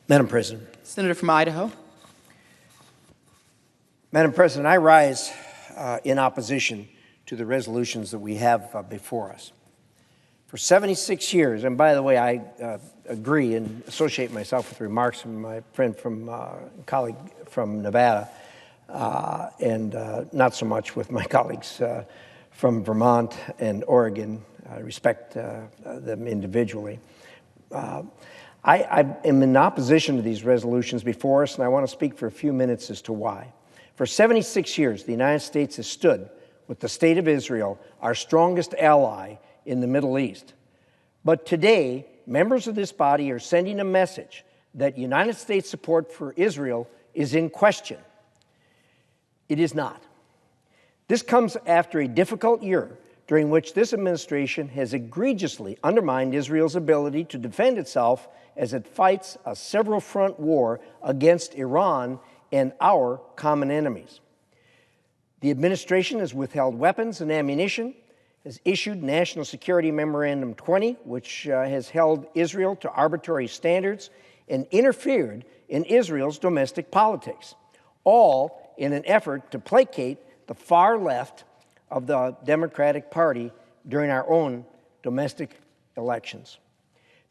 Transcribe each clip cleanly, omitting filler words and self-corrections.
Madam President. Senator from Idaho. Madam President, I rise in opposition to the resolutions that we have before us. For 76 years, and by the way, I agree and associate myself with remarks from my friend colleague from Nevada, and not so much with my colleagues from Vermont and Oregon. I respect them individually. I am in opposition to these resolutions before us, and I want to speak for a few minutes as to why. For 76 years, the United States has stood with the State of Israel, our strongest ally in the Middle East. But today, members of this body are sending a message that United States support for Israel is in question. It is not. This comes after a difficult year during which this administration has egregiously undermined Israel's ability to defend itself as it fights a several-front war against Iran and our common enemies. The administration has withheld weapons and ammunition, has issued National Security Memorandum 20, which has held Israel to arbitrary standards and interfered in Israel's domestic politics, all in an effort to placate the far left of the Democratic Party during our own domestic elections.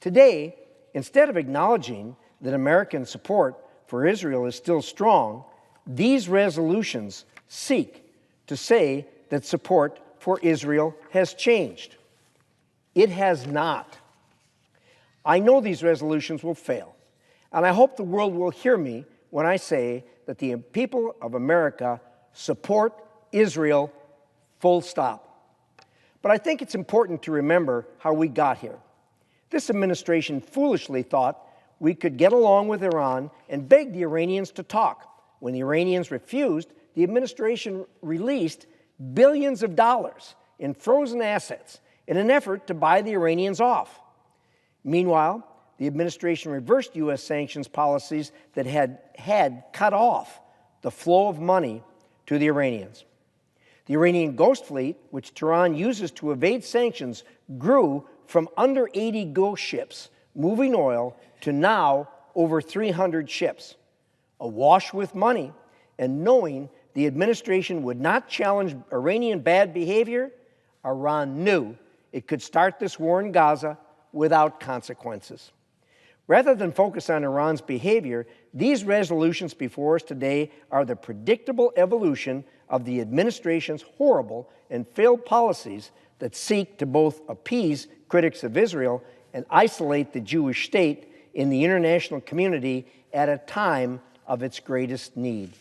Today, instead of acknowledging that American support for Israel is still strong, these resolutions seek to say that support for Israel has changed. It has not. I know these resolutions will fail, and I hope the world will hear me when I say that the people of America support Israel, full stop. But I think it's important to remember how we got here. This administration foolishly thought we could get along with Iran and beg the Iranians to talk. When the Iranians refused, the administration released billions of dollars in frozen assets in an effort to buy the Iranians off. Meanwhile, the administration reversed U.S. sanctions policies that had cut off the flow of money to the Iranians. The Iranian ghost fleet, which Tehran uses to evade sanctions, grew from under 80 ghost ships moving oil to now over 300 ships. Awash with money and knowing the administration would not challenge Iranian bad behavior, Iran knew it could start this war in Gaza without consequences. Rather than focus on Iran's behavior, these resolutions before us today are the predictable evolution of the administration's horrible and failed policies that seek to both appease critics of Israel and isolate the Jewish state in the international community at a time of its greatest need.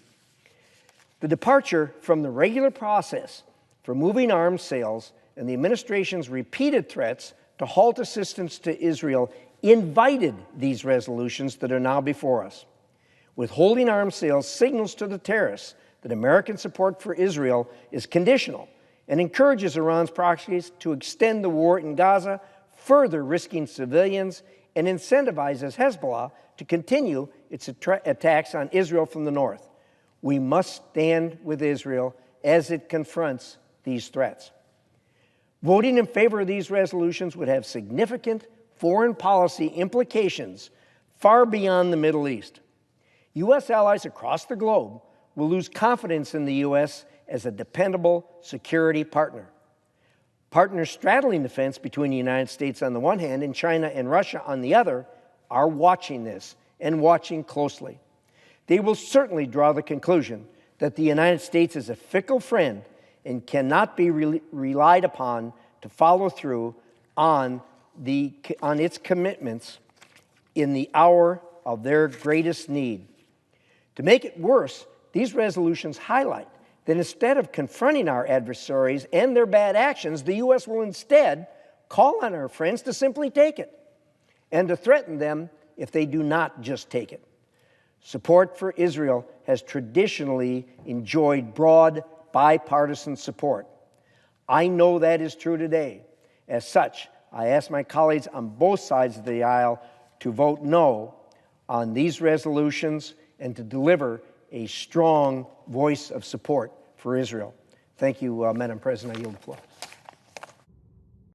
The departure from the regular process for moving arms sales and the administration's repeated threats to halt assistance to Israel invited these resolutions that are now before us. Withholding arms sales signals to the terrorists that American support for Israel is conditional and encourages Iran's proxies to extend the war in Gaza, further risking civilians, and incentivizes Hezbollah to continue its attacks on Israel from the north. We must stand with Israel as it confronts these threats. Voting in favor of these resolutions would have significant foreign policy implications far beyond the Middle East. U.S. allies across the globe will lose confidence in the U.S. as a dependable security partner. Partners straddling the fence between the United States on the one hand and China and Russia on the other are watching this and watching closely. They will certainly draw the conclusion that the United States is a fickle friend and cannot be relied upon to follow through on its commitments in the hour of their greatest need. To make it worse, these resolutions highlight that instead of confronting our adversaries and their bad actions, the U.S. will instead call on our friends to simply take it and to threaten them if they do not just take it. Support for Israel has traditionally enjoyed broad bipartisan support. I know that is true today. As such, I ask my colleagues on both sides of the aisle to vote no on these resolutions and to deliver a strong voice of support for Israel. Thank you, Madam President. I yield the floor.